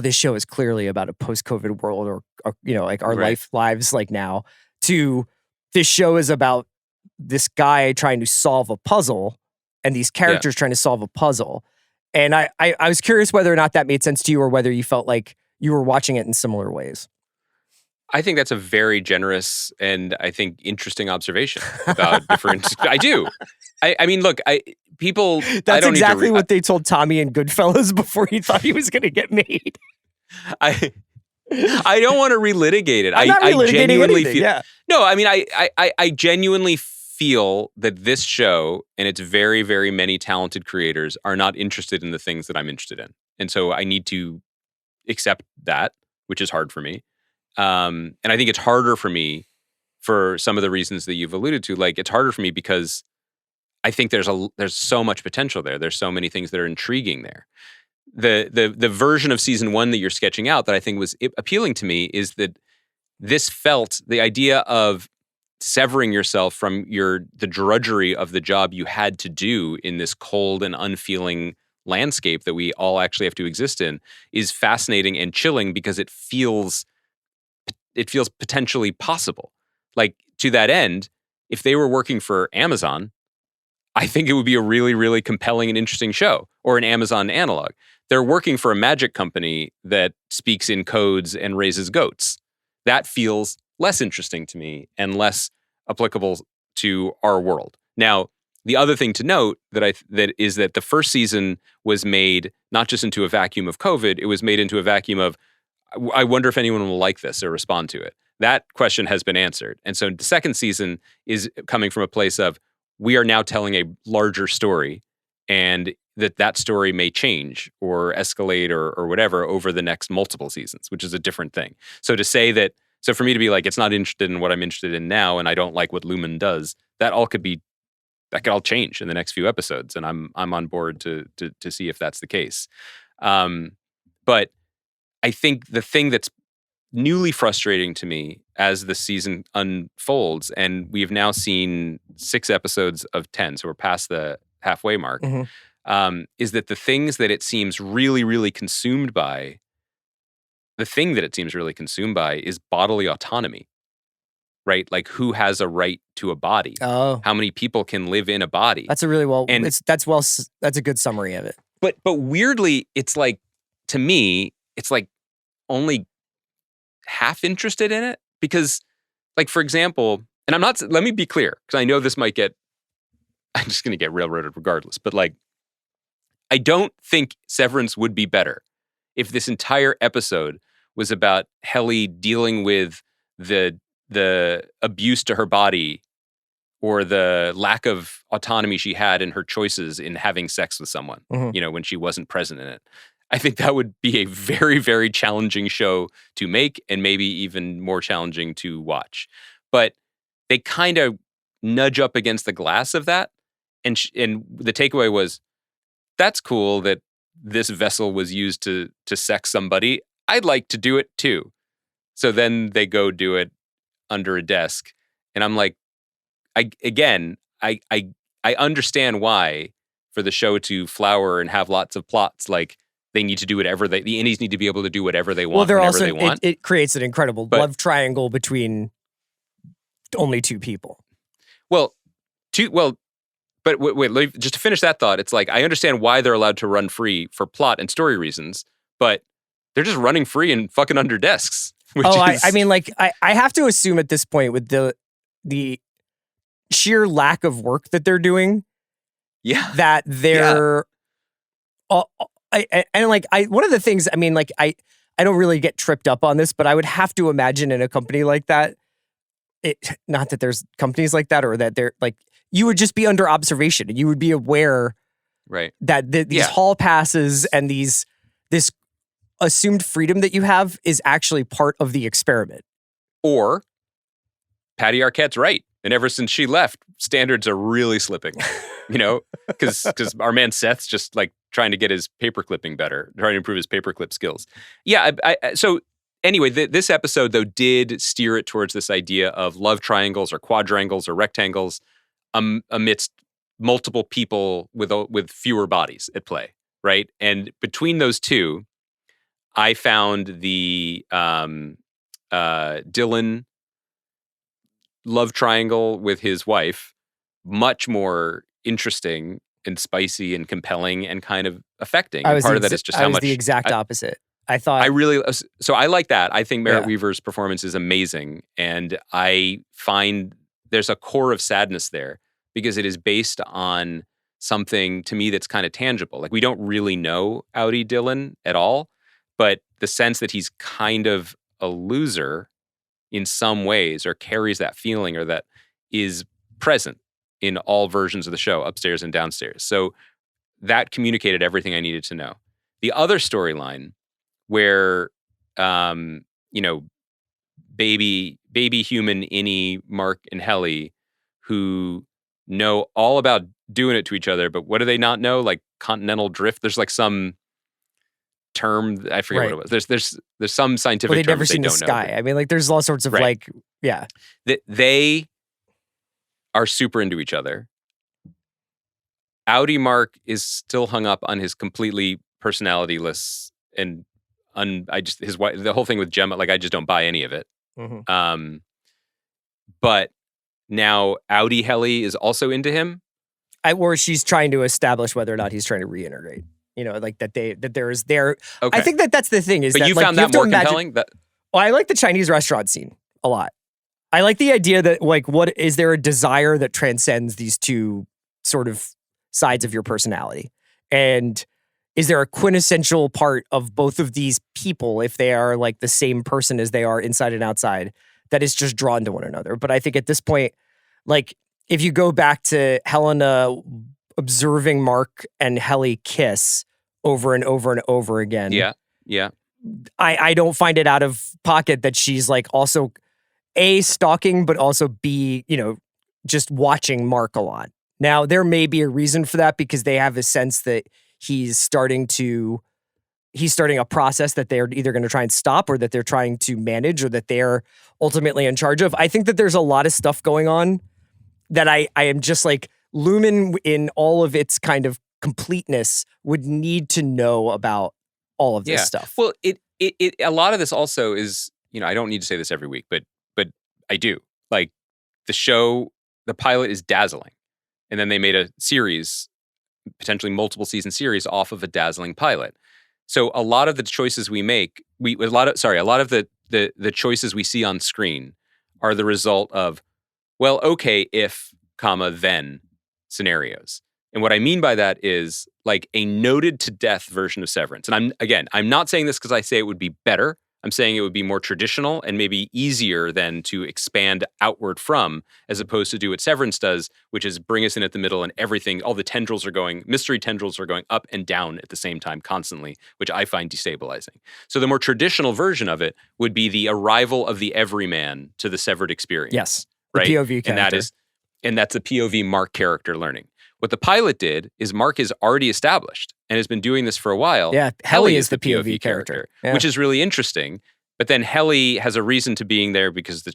this show is clearly about a post-COVID world or our lives now, to this show is about this guy trying to solve a puzzle and these characters trying to solve a puzzle. And I was curious whether or not that made sense to you or whether you felt like you were watching it in similar ways. I think that's a very generous and I think interesting observation about different. I do. I mean, look, people. That's exactly what they told Tommy in Goodfellas before he thought he was going to get made. I don't want to relitigate it. I'm not relitigating genuinely anything, feel. No, I mean, I genuinely feel that this show and its very, very many talented creators are not interested in the things that I'm interested in, and so I need to accept that, which is hard for me. And I think it's harder for me for some of the reasons that you've alluded to. Like, it's harder for me because I think there's so much potential there. There's so many things that are intriguing there. The version of season 1 that you're sketching out that I think was appealing to me is that this felt the idea of severing yourself from the drudgery of the job you had to do in this cold and unfeeling landscape that we all actually have to exist in is fascinating and chilling because it feels potentially possible. Like, to that end, if they were working for Amazon, I think it would be a really, really compelling and interesting show, or an Amazon analog. They're working for a magic company that speaks in codes and raises goats. That feels less interesting to me and less applicable to our world. Now, the other thing to note that is that the first season was made not just into a vacuum of COVID, it was made into a vacuum of, I wonder if anyone will like this or respond to it. That question has been answered. And so the second season is coming from a place of, we are now telling a larger story, and that story may change or escalate or whatever over the next multiple seasons, which is a different thing. So to say that, so for me to be like, it's not interested in what I'm interested in now, and I don't like what Lumen does, that could all change in the next few episodes, and I'm on board to see if that's the case. But I think the thing that's newly frustrating to me as the season unfolds, and we've now seen 6 episodes of 10, so we're past the halfway mark, is that the things that it seems really, really consumed by, the thing that it seems really consumed by is bodily autonomy, right? Like, who has a right to a body? Oh. How many people can live in a body? That's a really that's a good summary of it. But weirdly, it's like, to me, it's like only half interested in it, because, like, for example, and let me be clear, because I know this might I'm just going to get railroaded regardless, but like, I don't think Severance would be better if this entire episode was about Helly dealing with the abuse to her body or the lack of autonomy she had in her choices in having sex with someone, when she wasn't present in it. I think that would be a very, very challenging show to make, and maybe even more challenging to watch. But they kind of nudge up against the glass of that. And the takeaway was, that's cool that this vessel was used to sex somebody. I'd like to do it too. So then they go do it under a desk. And I'm like, I understand why, for the show to flower and have lots of plots, like, they need to do whatever the indies need to be able to do whatever they want, whenever they want. It creates an incredible love triangle between only 2 people. But wait, just to finish that thought, it's like, I understand why they're allowed to run free for plot and story reasons, but they're just running free and fucking under desks. I mean, like, I have to assume at this point, with the sheer lack of work that they're doing, that they're... one of the things, I mean, like, I don't really get tripped up on this, but I would have to imagine in a company like that, not that there's companies like that, or that they're like, you would just be under observation, and you would be aware, right, that these hall passes and this assumed freedom that you have is actually part of the experiment. Or Patty Arquette's right, and ever since she left, standards are really slipping. Because our man Seth's just like trying to get his paper clipping better, trying to improve his paperclip skills. Yeah. So anyway, this episode though did steer it towards this idea of love triangles or quadrangles or rectangles amidst multiple people with fewer bodies at play, right? And between those two, I found the Dylan love triangle with his wife much more interesting and spicy and compelling and kind of affecting. And part of that is just how much... the exact opposite. I like that. I think Merritt Weaver's performance is amazing. And I find there's a core of sadness there because it is based on something, to me, that's kind of tangible. Like, we don't really know Audi Dylan at all, but the sense that he's kind of a loser in some ways, or carries that feeling, or that is present in all versions of the show, upstairs and downstairs. So that communicated everything I needed to know. The other storyline where, baby human Innie, Mark, and Helly, who know all about doing it to each other, but what do they not know? Like continental drift. There's like some term, I forget what it was. There's some scientific term they've never they seen the don't know. sky. I mean, like, there's all sorts of like, They are super into each other. Audi Mark is still hung up on his completely personalityless and his wife, the whole thing with Gemma, like I just don't buy any of it. Mm-hmm. But now Audi Helly is also into him. Or she's trying to establish whether or not he's trying to reintegrate. You know, like that there is there. Okay. I think that's the thing is but that you like, found you that more compelling. Well, I like the Chinese restaurant scene a lot. I like the idea that like, what is there a desire that transcends these two sort of sides of your personality, and is there a quintessential part of both of these people, if they are like the same person as they are inside and outside, that is just drawn to one another? But I think at this point, like if you go back to Helena observing Mark and Helly kiss over and over and over again. Yeah. I don't find it out of pocket that she's like also A, stalking, but also B, you know, just watching Mark a lot. Now, there may be a reason for that because they have a sense that he's starting a process that they're either going to try and stop or that they're trying to manage or that they're ultimately in charge of. I think that there's a lot of stuff going on that I am just like Lumen in all of its kind of completeness would need to know about all of this stuff. Well, it a lot of this also is, you know, I don't need to say this every week, but I do. Like the pilot is dazzling. And then they made a series, potentially multiple season series off of a dazzling pilot. So a lot of the choices we make, a lot of the choices we see on screen are the result of, well, okay, if, then scenarios. And what I mean by that is like a noted to death version of Severance. And I'm not saying this because I say it would be better. I'm saying it would be more traditional and maybe easier than to expand outward from, as opposed to do what Severance does, which is bring us in at the middle and everything, all the mystery tendrils are going up and down at the same time constantly, which I find destabilizing. So the more traditional version of it would be the arrival of the everyman to the severed experience. Yes, right? The POV character. And that's the POV Mark character learning. What the pilot did is Mark is already established and has been doing this for a while. Yeah, Helly is the POV character. Yeah. Which is really interesting. But then Helly has a reason to being there because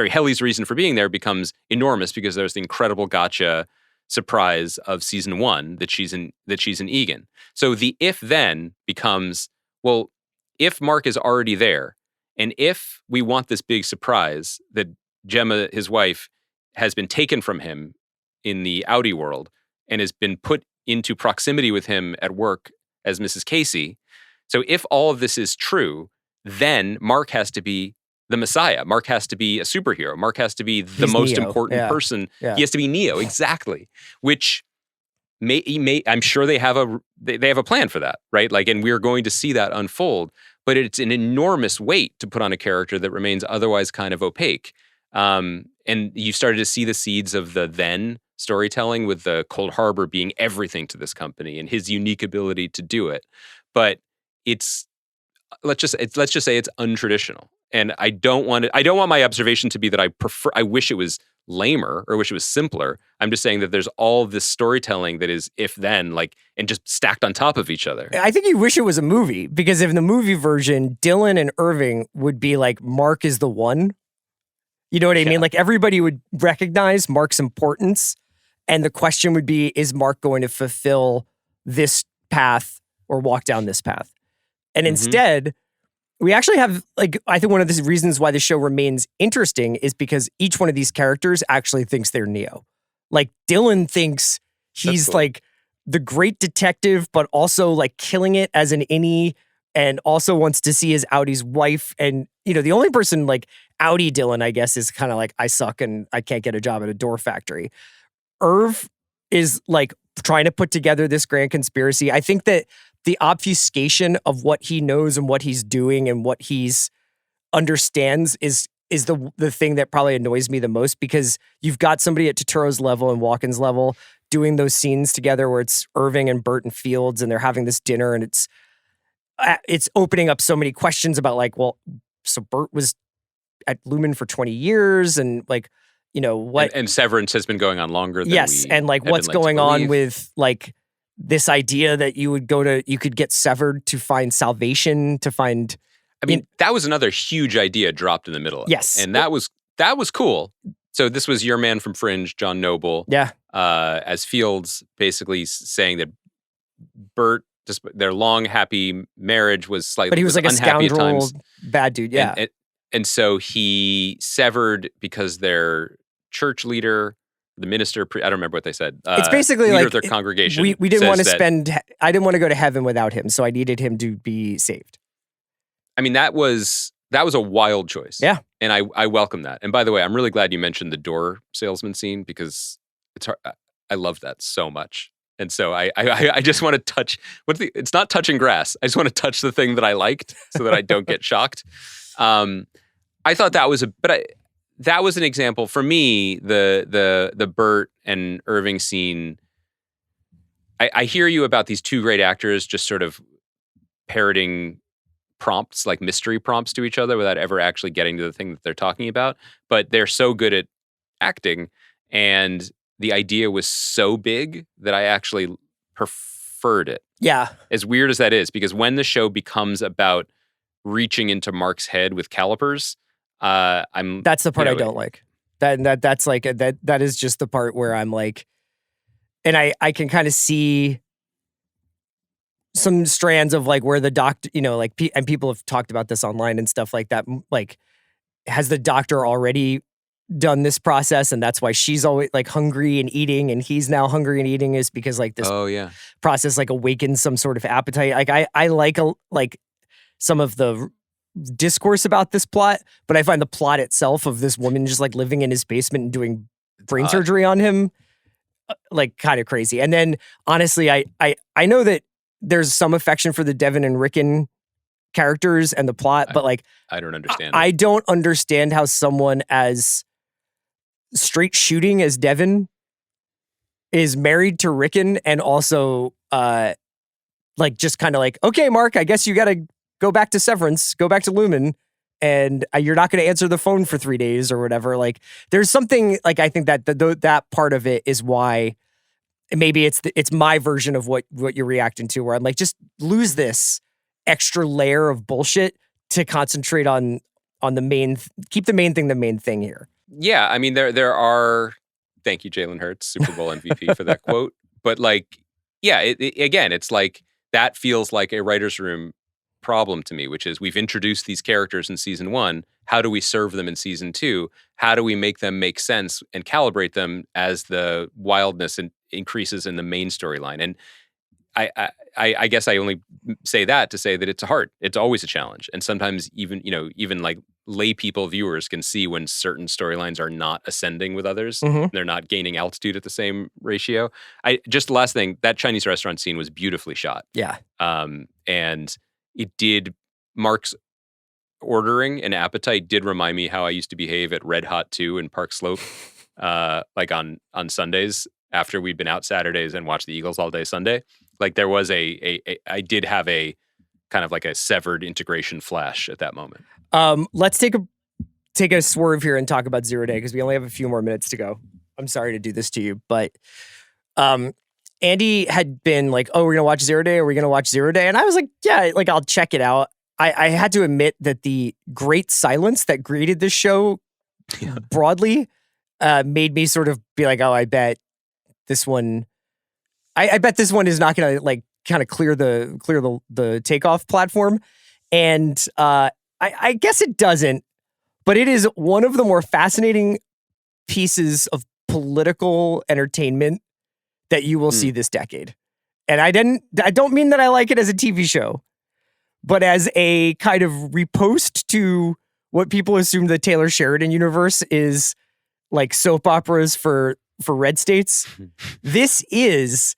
Helly's reason for being there becomes enormous because there's the incredible gotcha surprise of season 1 that she's in Egan. So the if then becomes, well, if Mark is already there, and if we want this big surprise that Gemma, his wife, has been taken from him in the Audi world and has been put into proximity with him at work as Mrs. Casey. So if all of this is true, then Mark has to be the Messiah. Mark has to be a superhero. Mark has to be the most Neo. important person. Yeah. He has to be Neo, exactly. Which I'm sure they have a plan for that, right? Like, and we're going to see that unfold. But it's an enormous weight to put on a character that remains otherwise kind of opaque. And you started to see the seeds of the then storytelling with the Cold Harbor being everything to this company and his unique ability to do it. But let's just say it's untraditional. And I don't want my observation to be that I wish it was lamer or wish it was simpler. I'm just saying that there's all this storytelling that is if then, like, and just stacked on top of each other. I think you wish it was a movie, because in the movie version, Dylan and Irving would be like, Mark is the one. You know what I mean? Like, everybody would recognize Mark's importance. And the question would be, is Mark going to fulfill this path or walk down this path? And instead, we actually have, like, I think one of the reasons why the show remains interesting is because each one of these characters actually thinks they're Neo. Like, Dylan thinks he's like the great detective, but also like killing it as an innie, and also wants to see his Audi's wife. And, you know, the only person like Audi Dylan, I guess, is kind of like, I suck and I can't get a job at a door factory. Irv is like trying to put together this grand conspiracy. I think that the obfuscation of what he knows and what he's doing and what he's understands is the thing that probably annoys me the most, because you've got somebody at Turturro's level and Walken's level doing those scenes together where it's Irving and Bert and Fields and they're having this dinner, and it's opening up so many questions about, like, well, so Bert was at Lumen for 20 years and, like, you know, what... And Severance has been going on longer than and, like, what's going on with, like, this idea that you could get severed to find salvation, to find... I mean, that was another huge idea dropped in the middle of yes. it. And that was cool. So this was your man from Fringe, John Noble. Yeah. as Fields, basically saying that Bert, their long, happy marriage was slightly, but he was like a scoundrel, bad dude, yeah. And so he severed because their church leader, the minister, I don't remember what they said. It's basically leader like of their congregation. We didn't want to I didn't want to go to heaven without him, so I needed him to be saved. I mean, that was a wild choice. Yeah. And I welcome that. And by the way, I'm really glad you mentioned the door salesman scene because it's hard. I love that so much. And so I just want to touch, it's not touching grass. I just want to touch the thing that I liked so that I don't get shocked. I thought that was that was an example for me, the Bert and Irving scene. I hear you about these two great actors just sort of parroting prompts, like mystery prompts to each other without ever actually getting to the thing that they're talking about. But they're so good at acting, and the idea was so big that I actually preferred it. Yeah. As weird as that is, because when the show becomes about reaching into Mark's head with calipers, that's the part I don't like. That's like that is just the part where I'm like, and I can kind of see some strands of like where the doctor, like, and people have talked about this online and stuff like that. Like, has the doctor already done this process, and that's why she's always like hungry and eating, and he's now hungry and eating, is because like this process like awakens some sort of appetite. Like I like some of the discourse about this plot, but I find the plot itself of this woman just like living in his basement and doing brain surgery on him like kind of crazy. And then honestly, I know that there's some affection for the Devin and Rickon characters and the plot, but like I don't understand. I don't understand how someone as straight shooting as Devin is married to Rickon and also like just kind of like, okay, Mark, I guess you got to go back to Severance, go back to Lumen, and you're not going to answer the phone for 3 days or whatever. Like, there's something like, I think that that part of it is why maybe it's my version of what you're reacting to, where I'm like, just lose this extra layer of bullshit to concentrate on the main, keep the main thing here. Yeah, I mean, there are, thank you, Jalen Hurts, Super Bowl MVP for that quote. But like, yeah, again, it's like, that feels like a writer's room problem to me, which is we've introduced these characters in season 1. How do we serve them in season 2? How do we make them make sense and calibrate them as the wildness increases in the main storyline? And I guess I only say that to say that it's hard. It's always a challenge. And sometimes even like lay people, viewers can see when certain storylines are not ascending with others. Mm-hmm. They're not gaining altitude at the same ratio. Just the last thing, that Chinese restaurant scene was beautifully shot. Yeah. And it did, Mark's ordering and appetite did remind me how I used to behave at Red Hot 2 in Park Slope, like on Sundays after we'd been out Saturdays and watched the Eagles all day Sunday. Like there was I did have a kind of like a severed integration flash at that moment. Let's take a swerve here and talk about Zero Day because we only have a few more minutes to go. I'm sorry to do this to you, but Andy had been like, oh, we're going to watch Zero Day. Are we going to watch Zero Day? And I was like, yeah, like I'll check it out. I had to admit that the great silence that greeted this show broadly made me sort of be like, oh, I bet this one, I bet this one is not going to like kind of clear the takeoff platform. And I guess it doesn't, but it is one of the more fascinating pieces of political entertainment that you will see this decade. And I don't mean that I like it as a TV show, but as a kind of repost to what people assume the Taylor Sheridan universe is like soap operas for red states. This is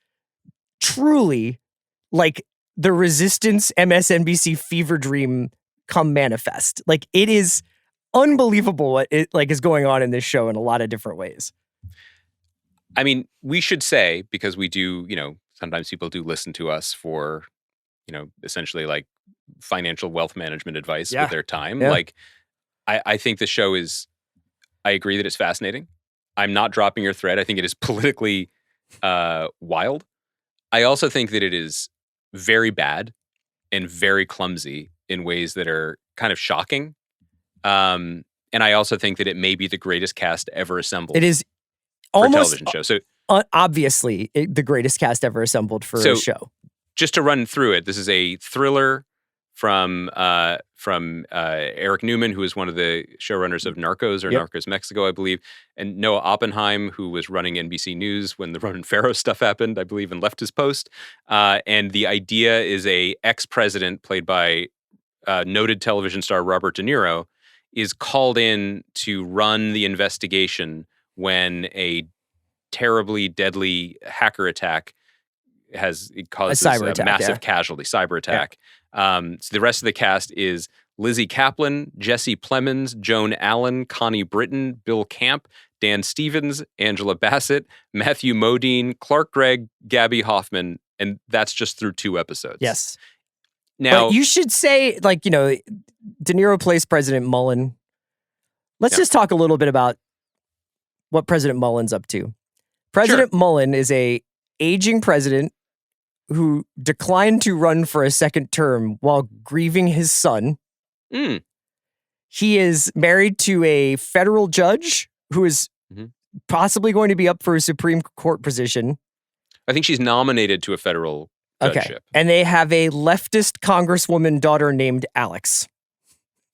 truly like the Resistance MSNBC fever dream come manifest. Like it is unbelievable what it like is going on in this show in a lot of different ways. I mean, we should say, because we do, sometimes people do listen to us for, essentially like financial wealth management advice with their time. Yeah. Like, I think the show is, I agree that it's fascinating. I'm not dropping your thread. I think it is politically wild. I also think that it is very bad and very clumsy in ways that are kind of shocking. And I also think that it may be the greatest cast ever assembled. It is for a almost television show. So obviously the greatest cast ever assembled for a show. Just to run through it, this is a thriller from Eric Newman, who is one of the showrunners of Narcos Narcos Mexico, I believe, and Noah Oppenheim, who was running NBC News when the Ronan Farrow stuff happened, I believe, and left his post. And the idea is a ex-president played by noted television star Robert De Niro is called in to run the investigation when a terribly deadly hacker attack causes a massive casualty, cyber attack. So the rest of the cast is Lizzie Kaplan, Jesse Plemons, Joan Allen, Connie Britton, Bill Camp, Dan Stevens, Angela Bassett, Matthew Modine, Clark Gregg, Gabby Hoffman, and that's just through 2 episodes. Yes. Now, but you should say, like, De Niro plays President Mullen. Let's just talk a little bit about what President Mullen's up to. President Mullen is a aging president who declined to run for a second term while grieving his son. He is married to a federal judge who is possibly going to be up for a Supreme Court position. I think she's nominated to a federal judgeship. Okay. And they have a leftist congresswoman daughter named Alex.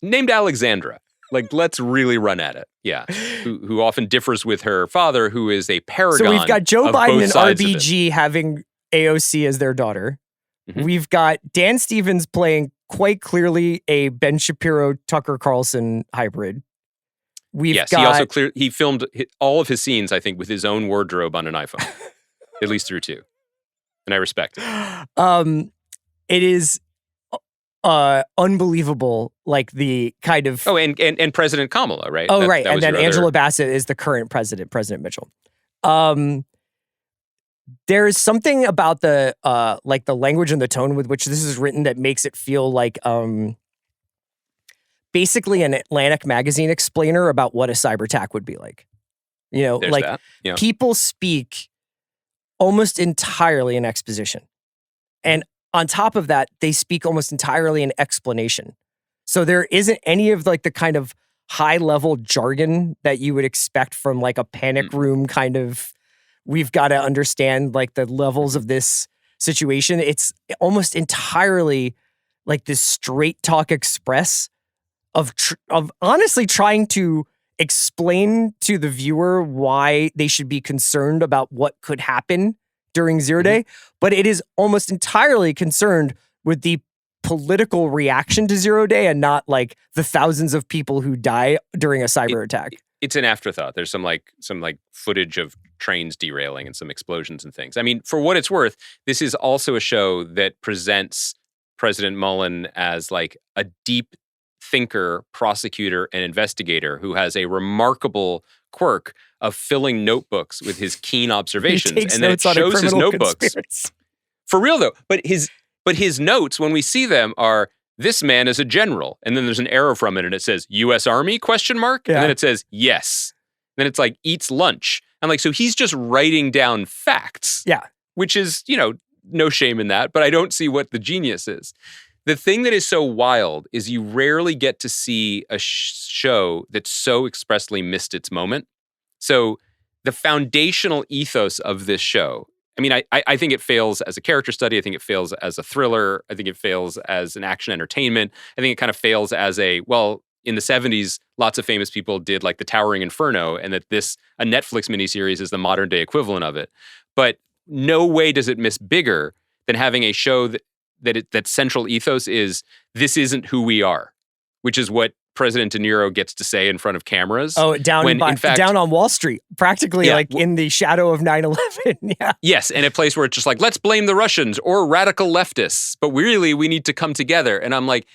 Named Alexandra. Like, let's really run at it. Yeah. Who often differs with her father, who is a paragon. So we've got Joe Biden and RBG having AOC as their daughter. We've got Dan Stevens playing quite clearly a Ben Shapiro, Tucker Carlson hybrid. He filmed all of his scenes, I think, with his own wardrobe on an iPhone, at least through 2. And I respect it. It is unbelievable, like the kind of... Oh, and President Kamala, right? Oh, right. And then Angela Bassett is the current president, President Mitchell. There is something about the language and the tone with which this is written that makes it feel like basically an Atlantic magazine explainer about what a cyber attack would be like. People speak almost entirely in exposition. And on top of that, they speak almost entirely in explanation. So there isn't any of like the kind of high level jargon that you would expect from like a panic room kind of, we've got to understand like the levels of this situation. It's almost entirely like this straight talk express of honestly trying to explain to the viewer why they should be concerned about what could happen during Zero Day, but it is almost entirely concerned with the political reaction to Zero Day and not like the thousands of people who die during a cyber attack. It's an afterthought. There's some footage of trains derailing and some explosions and things. I mean, for what it's worth, this is also a show that presents President Mullen as like a deep thinker, prosecutor, and investigator who has a remarkable quirk of filling notebooks with his keen observations, and then it shows his notebooks. For real though, but his notes, when we see them, are this man is a general, and then there's an arrow from it, and it says U.S. Army ? And then it says yes. Then it's like eats lunch, and like so he's just writing down facts. Yeah, which is no shame in that, but I don't see what the genius is. The thing that is so wild is you rarely get to see a show that so expressly missed its moment. So the foundational ethos of this show, I mean, I think it fails as a character study. I think it fails as a thriller. I think it fails as an action entertainment. I think it kind of fails as in the 70s, lots of famous people did like The Towering Inferno, and that a Netflix miniseries is the modern day equivalent of it. But no way does it miss bigger than having a show that central ethos is this isn't who we are, which is what President De Niro gets to say in front of cameras. Oh, down on Wall Street, practically in the shadow of 9/11. Yeah. Yes, and a place where it's just like, let's blame the Russians or radical leftists, but really we need to come together. And I'm like,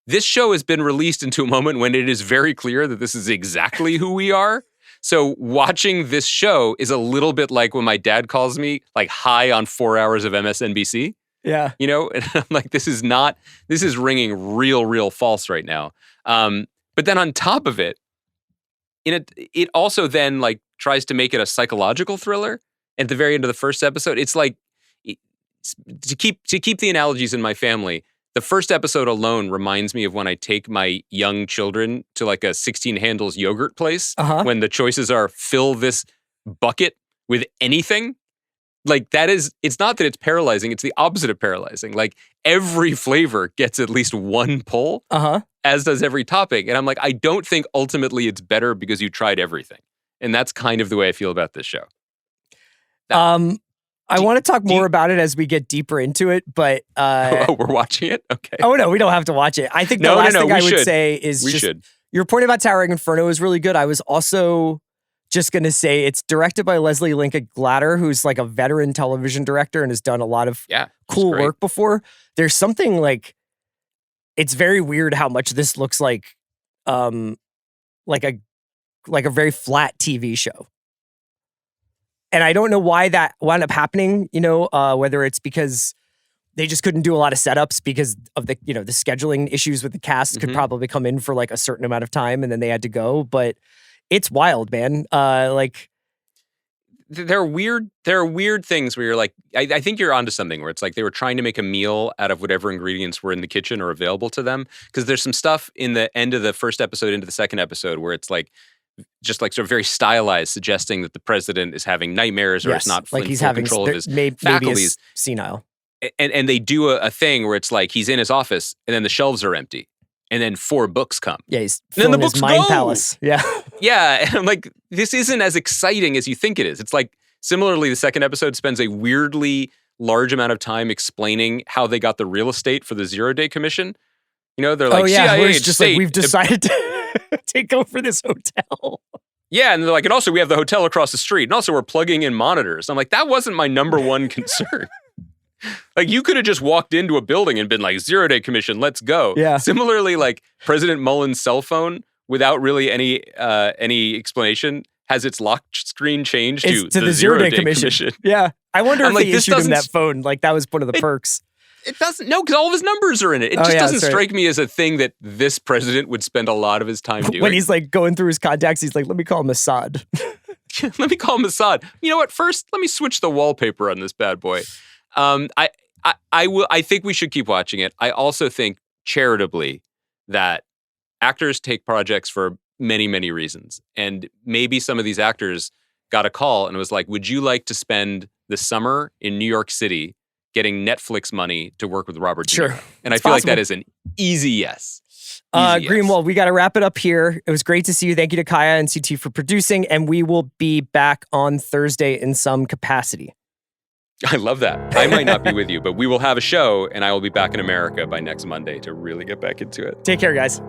this show has been released into a moment when it is very clear that this is exactly who we are. So watching this show is a little bit like when my dad calls me like high on 4 hours of MSNBC. Yeah. And I'm like, this is ringing real false right now. But then on top of it, it also then like tries to make it a psychological thriller. At the very end of the first episode, it's like, to keep the analogies in my family, the first episode alone reminds me of when I take my young children to like a 16 handles yogurt place, when the choices are fill this bucket with anything, like it's not that it's paralyzing, it's the opposite of paralyzing. Like every flavor gets at least one pull, as does every topic. And I'm like, I don't think ultimately it's better because you tried everything. And that's kind of the way I feel about this show. I want to talk more about it as we get deeper into it, but... we're watching it? Okay. Oh, no, we don't have to watch it. I think the last thing I would say is your point about Towering Inferno is really good. I was also just going to say it's directed by Leslie Linka Glatter, who's like a veteran television director and has done a lot of cool work before. There's something like... It's very weird how much this looks like a very flat TV show. And I don't know why that wound up happening, whether it's because they just couldn't do a lot of setups because of the scheduling issues with the cast could probably come in for like a certain amount of time and then they had to go. But it's wild, man. There are weird things where you're like, I think you're onto something where it's like they were trying to make a meal out of whatever ingredients were in the kitchen or available to them. Because there's some stuff in the end of the first episode into the second episode where it's like, just like sort of very stylized, suggesting that the president is having nightmares or it's not like he's full having control of his maybe faculties. Senile. And they do a thing where it's like he's in his office and then the shelves are empty. And then 4 books come. Yeah, he's filling his mind palace. Yeah. Yeah, and I'm like, this isn't as exciting as you think it is. It's like, similarly, the second episode spends a weirdly large amount of time explaining how they got the real estate for the 0-Day Commission. They're like, CIA, it's just like, we've decided to take over this hotel. Yeah, and they're like, and also we have the hotel across the street, and also we're plugging in monitors. I'm like, that wasn't my number one concern. Like, you could have just walked into a building and been like, 0-Day Commission, let's go. Yeah. Similarly, like, President Mullen's cell phone, without really any explanation, has its lock screen changed to the 0-Day Commission. Yeah. I wonder if they issued him that phone. Like, that was one of the perks. It doesn't, no, because all of his numbers are in it. It just doesn't strike me as a thing that this president would spend a lot of his time doing. When he's like going through his contacts, he's like, let me call him Assad. Let me call him Assad. You know what? First, let me switch the wallpaper on this bad boy. I think we should keep watching it. I also think charitably that actors take projects for many, many reasons. And maybe some of these actors got a call and was like, would you like to spend the summer in New York City getting Netflix money to work with Robert De Niro? And I feel like that is an easy yes. Greenwald, we got to wrap it up here. It was great to see you. Thank you to Kaya and CT for producing. And we will be back on Thursday in some capacity. I love that. I might not be with you, but we will have a show and I will be back in America by next Monday to really get back into it. Take care, guys.